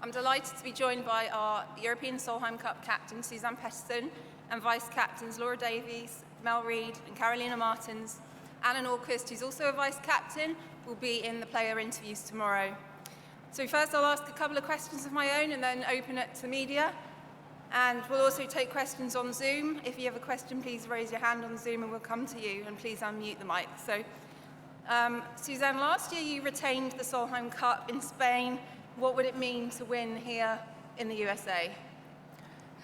I'm delighted to be joined by our European Solheim Cup captain, Suzann Pettersen, and vice-captains Laura Davies, Mel Reid, and Carolina Martens. Anna August, who's also a vice-captain, will be in the player interviews tomorrow. So first I'll ask a couple of questions of my own and then open it to media. And we'll also take questions on Zoom. If you have a question, please raise your hand on Zoom and we'll come to you, and please unmute the mic. So, Suzann, last year you retained the Solheim Cup in Spain. What would it mean to win here in the USA?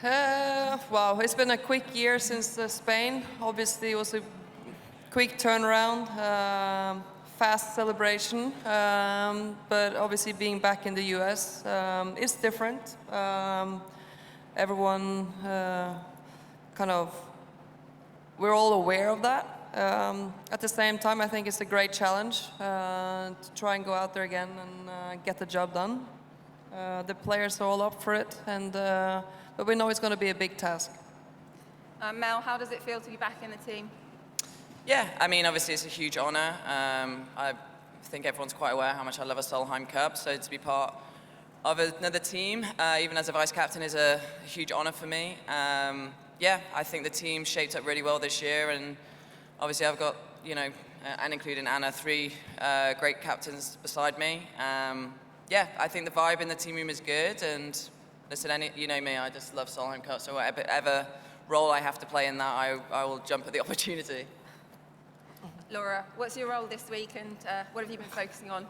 Wow, it's been a quick year since Spain. Obviously, it was a quick turnaround, fast celebration, but obviously being back in the US is different. Everyone we're all aware of that. At the same time, I think it's a great challenge to try and go out there again and get the job done. The players are all up for it, but we know it's going to be a big task. Mel, how does it feel to be back in the team? Yeah, I mean, obviously it's a huge honour. I think everyone's quite aware how much I love a Solheim Cup, so to be part of another team, even as a vice-captain, is a huge honour for me. Yeah, I think the team shaped up really well this year, and obviously I've got, and including Anna, 3 great captains beside me. Yeah, I think the vibe in the team room is good, and listen, you know me, I just love Solheim Cup, so whatever role I have to play in that, I will jump at the opportunity. Laura, what's your role this week, and what have you been focusing on?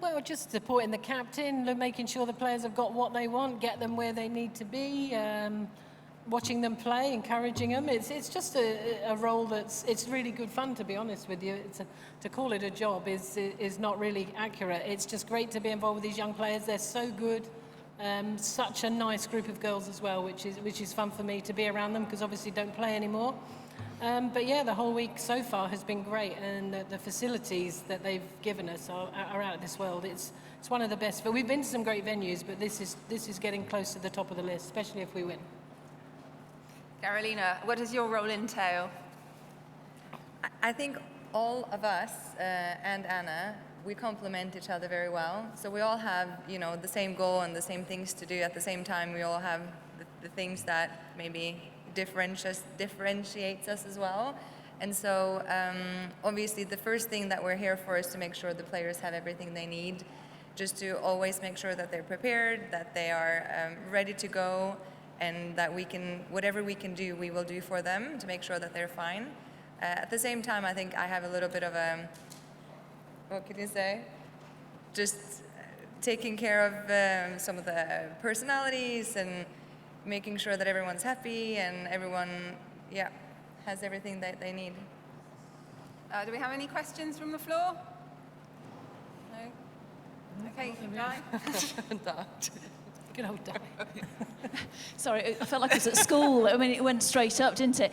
Well, just supporting the captain, making sure the players have got what they want, get them where they need to be, watching them play, encouraging them. It's just a role it's really good fun, to be honest with you. To call it a job is not really accurate. It's just great to be involved with these young players. They're so good. Such a nice group of girls as well, which is fun for me to be around them, because obviously don't play anymore. But yeah, the whole week so far has been great, and the facilities that they've given us are out of this world. It's one of the best. But we've been to some great venues, but this is getting close to the top of the list, especially if we win. Carolina, what does your role entail? I think all of us and Anna, we complement each other very well. So we all have, the same goal and the same things to do at the same time. We all have the things that maybe differentiates us as well. And so obviously the first thing that we're here for is to make sure the players have everything they need, just to always make sure that they're prepared, that they are ready to go, and that whatever we can do, we will do for them to make sure that they're fine. At the same time, I think I have a little bit of what can you say? Just taking care of some of the personalities and making sure that everyone's happy and everyone, has everything that they need. Do we have any questions from the floor? No? Okay, Di. Good old Di. Sorry, I felt like I was at school. I mean, it went straight up, didn't it?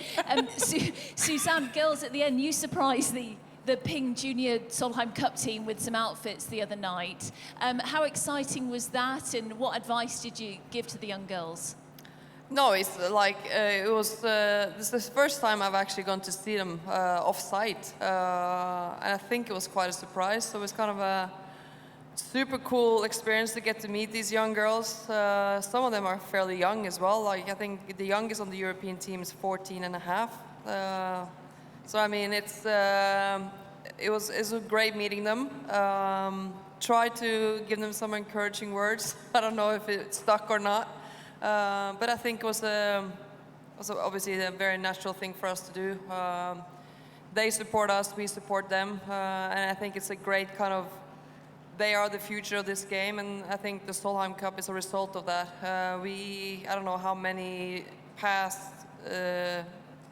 Suzann, girls, at the end, you surprised the Ping Junior Solheim Cup team with some outfits the other night. How exciting was that, and what advice did you give to the young girls? No, it's this is the first time I've actually gone to see them off-site, and I think it was quite a surprise. So it was kind of a super cool experience to get to meet these young girls. Some of them are fairly young as well. Like, I think the youngest on the European team is 14 and a half. So I mean, it was great meeting them. Try to give them some encouraging words. I don't know if it stuck or not. But I think it was obviously a very natural thing for us to do. They support us, we support them, and I think it's a great they are the future of this game, and I think the Solheim Cup is a result of that. I don't know how many past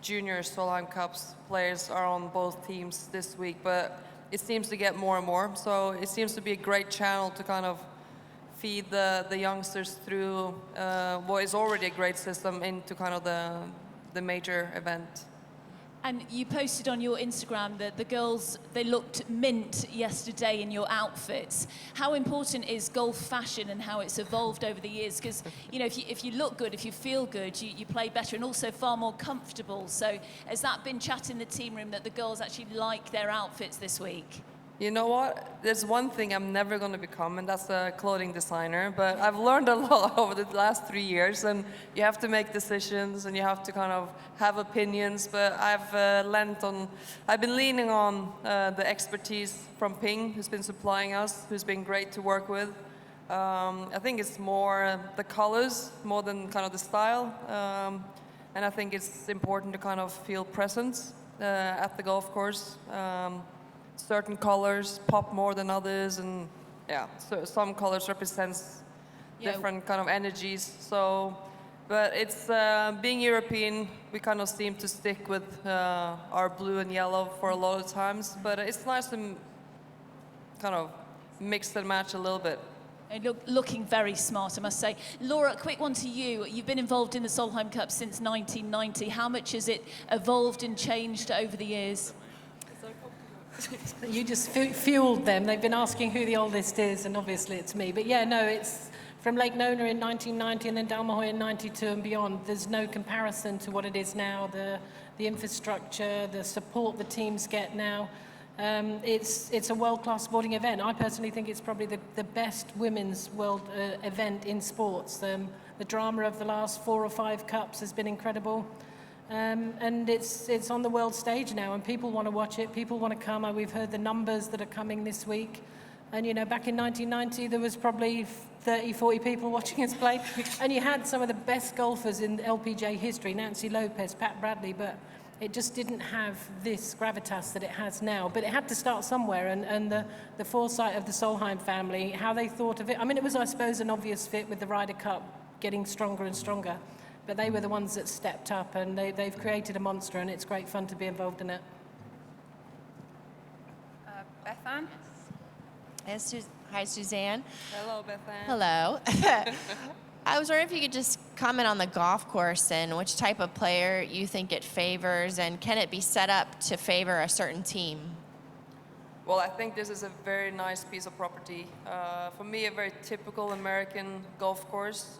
junior Solheim Cups players are on both teams this week, but it seems to get more and more. So it seems to be a great channel to feed the youngsters through what is already a great system into the major event. And you posted on your Instagram that the girls, they looked mint yesterday in your outfits. How important is golf fashion and how it's evolved over the years? Because, if you look good, if you feel good, you play better and also far more comfortable. So has that been chat in the team room that the girls actually like their outfits this week? You know what? There's one thing I'm never going to become, and that's a clothing designer. But I've learned a lot over the last 3 years, and you have to make decisions, and you have to kind of have opinions. But I've been leaning on the expertise from Ping, who's been supplying us, who's been great to work with. I think it's more the colors, more than kind of the style. And I think it's important to kind of feel presence at the golf course. Certain colors pop more than others, and yeah, so some colors represents different kind of energies. So, but it's being European, we kind of seem to stick with our blue and yellow for a lot of times. But it's nice to kind of mix and match a little bit. Looking very smart, I must say. Laura, quick one to you. You've been involved in the Solheim Cup since 1990. How much has it evolved and changed over the years? You just fueled them. They've been asking who the oldest is, and obviously it's me. But yeah, no, it's from Lake Nona in 1990 and then Dalmahoy in 92 and beyond. There's no comparison to what it is now, the infrastructure, the support the teams get now. It's a world-class sporting event. I personally think it's probably the best women's world event in sports. The drama of the last 4 or 5 cups has been incredible. And it's on the world stage now, and people want to watch it. People want to come. We've heard the numbers that are coming this week. And, you know, back in 1990, there was probably 30, 40 people watching us play. And you had some of the best golfers in LPGA history, Nancy Lopez, Pat Bradley, but it just didn't have this gravitas that it has now. But it had to start somewhere, and the foresight of the Solheim family, how they thought of it. I mean, it was, I suppose, an obvious fit with the Ryder Cup getting stronger and stronger. But they were the ones that stepped up, and they've created a monster, and it's great fun to be involved in it. Bethan? Hi, Suzann. Hello, Bethan. Hello. I was wondering if you could just comment on the golf course and which type of player you think it favors, and can it be set up to favor a certain team? Well, I think this is a very nice piece of property. For me, a very typical American golf course.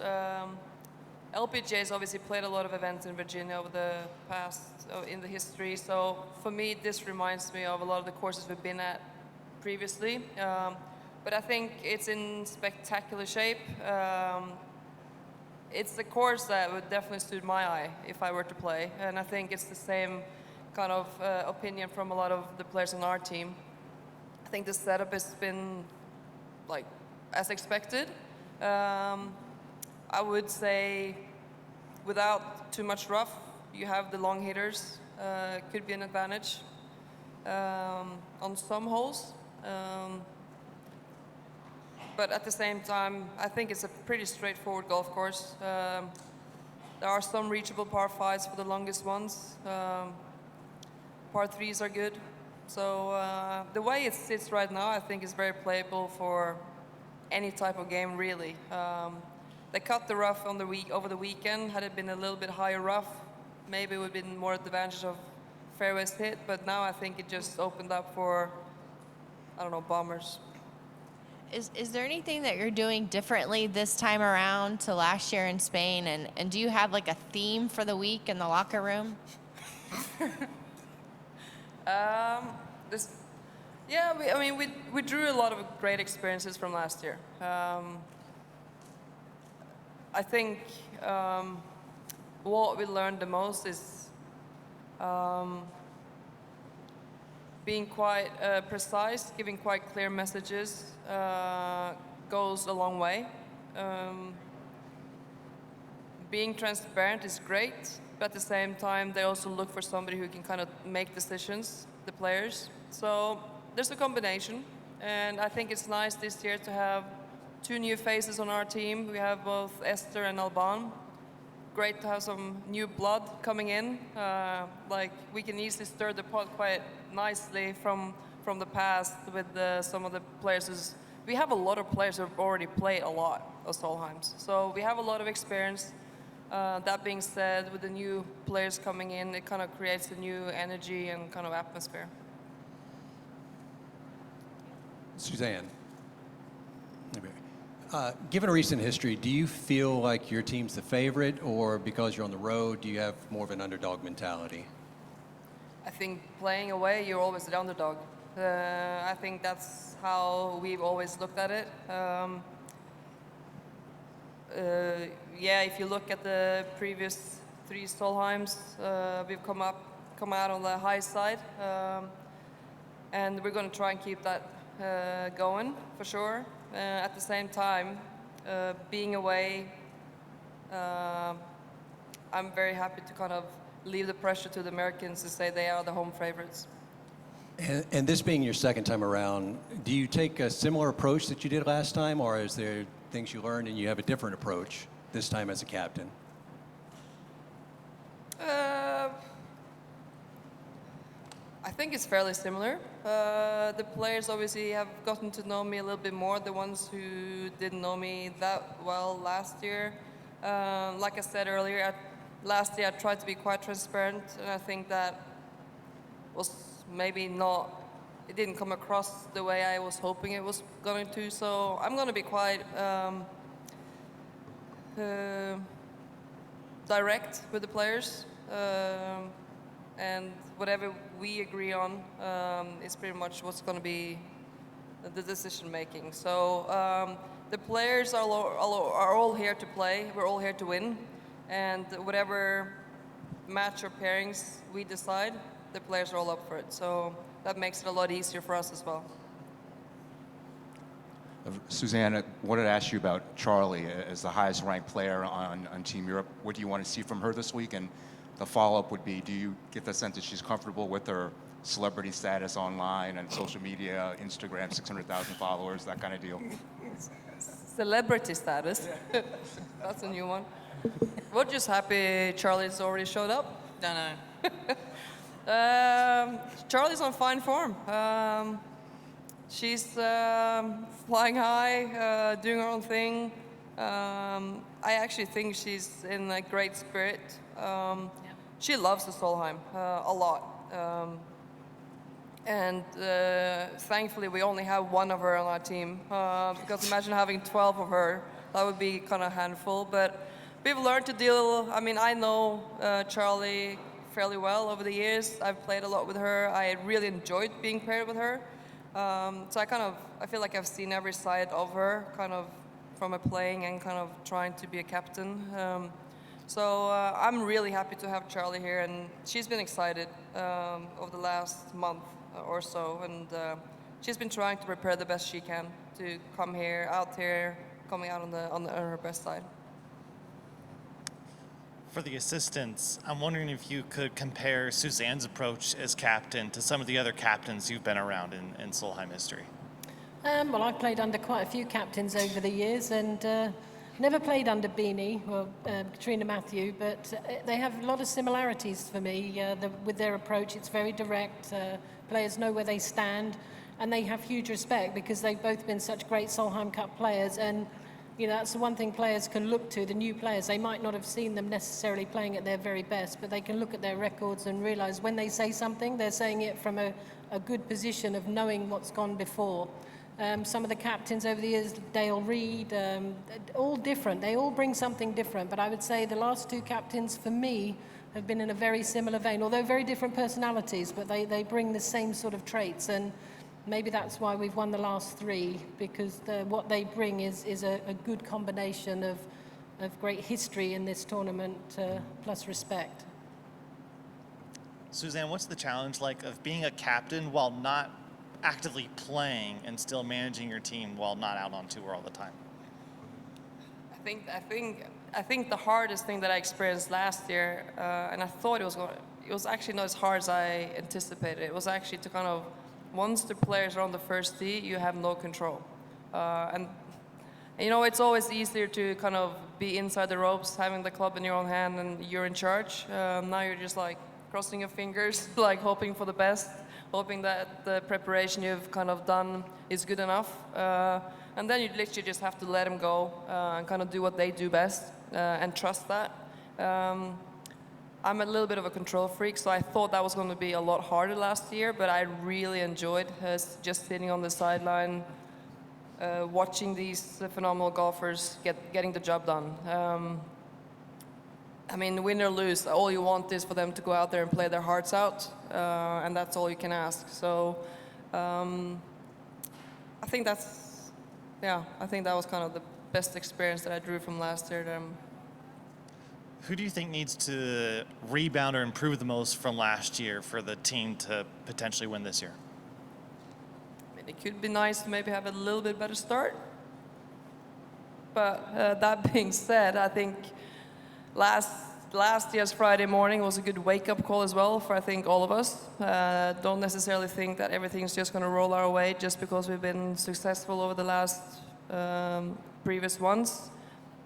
LPGA has obviously played a lot of events in Virginia over the past, in the history. So for me, this reminds me of a lot of the courses we've been at previously. But I think it's in spectacular shape. It's the course that would definitely suit my eye if I were to play. And I think it's the same kind of opinion from a lot of the players on our team. I think the setup has been like as expected. I would say without too much rough, you have the long hitters, could be an advantage on some holes. But at the same time, I think it's a pretty straightforward golf course. There are some reachable par 5s for the longest ones. Par 3s are good. So the way it sits right now, I think is very playable for any type of game, really. They cut the rough on over the weekend. Had it been a little bit higher rough, maybe it would have been more advantage of fairways hit. But now I think it just opened up for, I don't know, bombers. Is there anything that you're doing differently this time around to last year in Spain? And do you have like a theme for the week in the locker room? We drew a lot of great experiences from last year. I think what we learned the most is being quite precise, giving quite clear messages goes a long way. Being transparent is great, but at the same time, they also look for somebody who can kind of make decisions, the players. So there's a combination, and I think it's nice this year to have 2 new faces on our team. We have both Esther and Alban. Great to have some new blood coming in. We can easily stir the pot quite nicely from the past with some of the players. We have a lot of players who have already played a lot of Solheims. So we have a lot of experience. That being said, with the new players coming in, it kind of creates a new energy and kind of atmosphere. Suzann, given a recent history, do you feel like your team's the favorite, or because you're on the road, do you have more of an underdog mentality? I think playing away, you're always the underdog. I think that's how we've always looked at it. Yeah, if you look at the previous 3 Solheims, we've come out on the high side, and we're going to try and keep that going for sure. At the same time, being away, I'm very happy to kind of leave the pressure to the Americans to say they are the home favorites. And this being your second time around, do you take a similar approach that you did last time, or is there things you learned and you have a different approach this time as a captain? I think it's fairly similar. The players obviously have gotten to know me a little bit more, the ones who didn't know me that well last year. Like I said earlier, last year I tried to be quite transparent, and I think that was maybe not, it didn't come across the way I was hoping it was going to, so I'm going to be quite direct with the players, and whatever we agree on is pretty much what's going to be the decision making. So the players are all here to play, we're all here to win, and whatever match or pairings we decide, the players are all up for it. So that makes it a lot easier for us as well. Suzann, I wanted to ask you about Charlie as the highest ranked player on Team Europe. What do you want to see from her this week? And the follow-up would be, do you get the sense that she's comfortable with her celebrity status online and social media, Instagram, 600,000 followers, that kind of deal? Celebrity status? That's a new one. We're just happy Charlie's already showed up. Don't know. Charlie's on fine form. She's flying high, doing her own thing. I actually think she's in a great spirit. She loves the Solheim a lot. And thankfully we only have one of her on our team, because imagine having 12 of her, that would be kind of a handful. But we've learned to deal, I mean, I know Charlie fairly well over the years. I've played a lot with her. I really enjoyed being paired with her. So I feel like I've seen every side of her, kind of from a playing and kind of trying to be a captain. So I'm really happy to have Charlie here, and she's been excited over the last month or so, and she's been trying to prepare the best she can to come here, coming out on her best side. For the assistants, I'm wondering if you could compare Suzann's approach as captain to some of the other captains you've been around in Solheim history. Well, I've played under quite a few captains over the years, and never played under Beanie or Katrina Matthew, but they have a lot of similarities for me with their approach. It's very direct. Players know where they stand, and they have huge respect because they've both been such great Solheim Cup players. And you know, that's the one thing players can look to, the new players. They might not have seen them necessarily playing at their very best, but they can look at their records and realize when they say something, they're saying it from a good position of knowing what's gone before. Some of the captains over the years, Mel Reid, all different. They all bring something different, but I would say the last 2 captains for me have been in a very similar vein, although very different personalities, but they bring the same sort of traits. And maybe that's why we've won the last 3, because what they bring is a good combination of great history in this tournament plus respect. Suzann, what's the challenge like of being a captain while not actively playing and still managing your team while not out on tour all the time? I think the hardest thing that I experienced last year, and I thought it was actually not as hard as I anticipated. It was actually to kind of, once the players are on the first tee, you have no control. And you know, it's always easier to kind of be inside the ropes, having the club in your own hand, and you're in charge. Now you're just like crossing your fingers, like hoping for the best, hoping that the preparation you've kind of done is good enough. And then you literally just have to let them go and kind of do what they do best and trust that. I'm a little bit of a control freak, so I thought that was going to be a lot harder last year, but I really enjoyed just sitting on the sideline, watching these phenomenal golfers getting the job done. I mean, win or lose, all you want is for them to go out there and play their hearts out, and that's all you can ask. So I think I think that was kind of the best experience that I drew from last year. Who do you think needs to rebound or improve the most from last year for the team to potentially win this year? I mean, it could be nice to maybe have a little bit better start. But that being said, I think last year's Friday morning was a good wake-up call as well for, I think, all of us. Don't necessarily think that everything's just going to roll our way just because we've been successful over the last previous ones.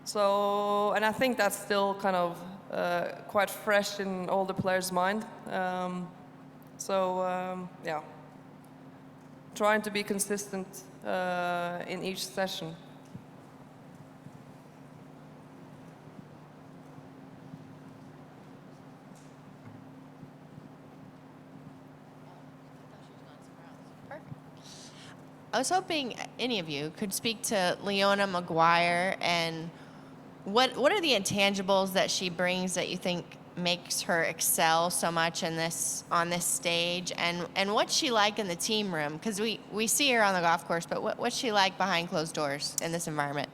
So, and I think that's still kind of quite fresh in all the players' mind. Yeah, trying to be consistent in each session. I was hoping any of you could speak to Leona Maguire and what are the intangibles that she brings that you think makes her excel so much on this stage, and what's she like in the team room? Because we see her on the golf course, but what's she like behind closed doors in this environment?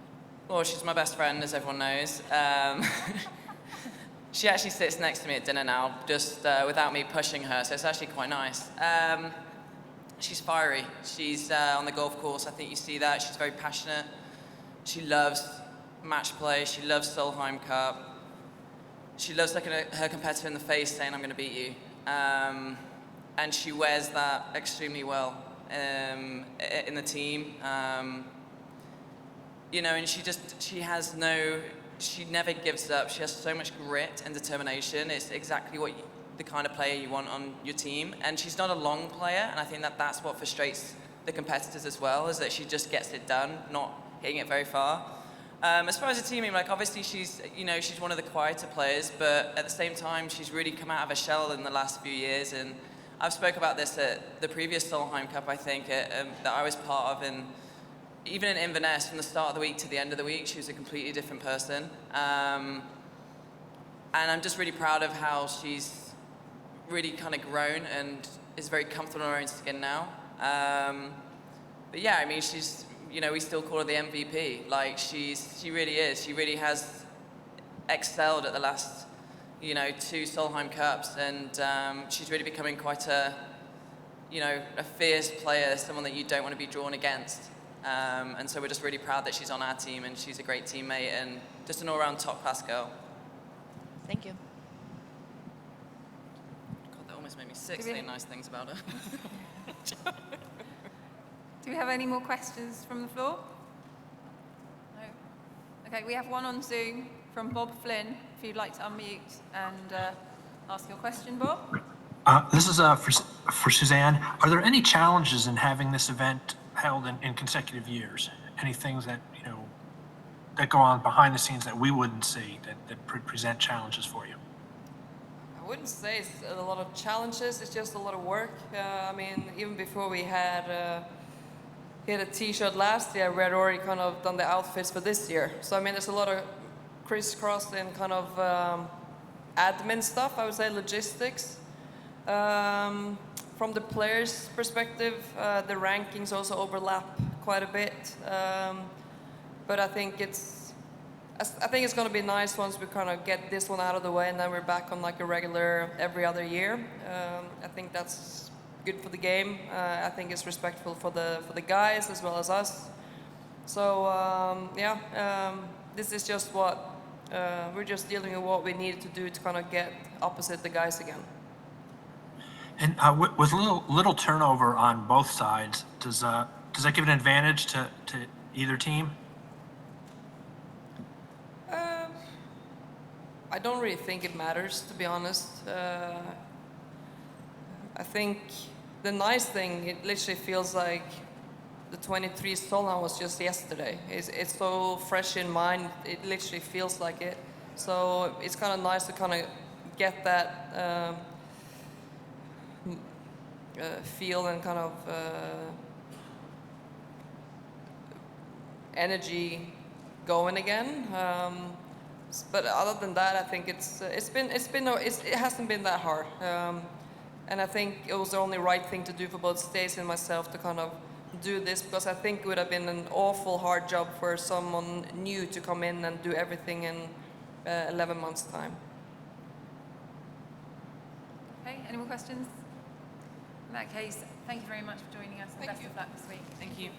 Well, she's my best friend, as everyone knows. She actually sits next to me at dinner now, just without me pushing her, so it's actually quite nice. She's fiery. She's on the golf course. I think you see that. She's very passionate. She loves match play. She loves Solheim Cup. She loves looking at her competitor in the face saying, I'm going to beat you. And she wears that extremely well in the team. You know, and she never gives up. She has so much grit and determination. It's exactly the kind of player you want on your team. And she's not a long player, and I think that's what frustrates the competitors as well, is that she just gets it done, not hitting it very far. As far as the team, like obviously she's one of the quieter players, but at the same time she's really come out of her shell in the last few years. And I've spoke about this at the previous Solheim Cup, I think, that I was part of, and even in Inverness, from the start of the week to the end of the week, she was a completely different person. And I'm just really proud of how she's really kind of grown and is very comfortable in her own skin now. But yeah, I mean, she's, we still call her the MVP. Like, she really is. She really has excelled at the last, 2 Solheim Cups, and she's really becoming quite a fierce player, someone that you don't want to be drawn against. And so we're just really proud that she's on our team, and she's a great teammate and just an all-round top-class girl. Thank you. God, that almost made me sick saying nice things about her. Do we have any more questions from the floor? No? Okay, we have one on Zoom from Bob Flynn, if you'd like to unmute and ask your question, Bob. This is for Suzann. Are there any challenges in having this event held in consecutive years? Any things that, that go on behind the scenes that we wouldn't see that present challenges for you? I wouldn't say it's a lot of challenges, it's just a lot of work. I mean, even before we had hit a t-shirt last year, we had already kind of done the outfits for this year. So I mean, there's a lot of crisscross and kind of admin stuff, I would say, logistics. From the players' perspective, the rankings also overlap quite a bit. But I think it's going to be nice once we kind of get this one out of the way, and then we're back on like a regular every other year. I think that's good for the game. I think it's respectful for the guys as well as us. So this is just what we're just dealing with what we needed to do to kind of get opposite the guys again. And with little turnover on both sides, does that give an advantage to either team? I don't really think it matters, to be honest. I think the nice thing, it literally feels like the 23 Solheim was just yesterday. It's so fresh in mind, it literally feels like it. So it's kind of nice to kind of get that feel and kind of energy going again. But other than that, I think it hasn't been that hard. And I think it was the only right thing to do for both Stacey and myself to kind of do this, because I think it would have been an awful hard job for someone new to come in and do everything in 11 months' time. Okay, any more questions? In that case, thank you very much for joining us, and best of luck this week. Thank you.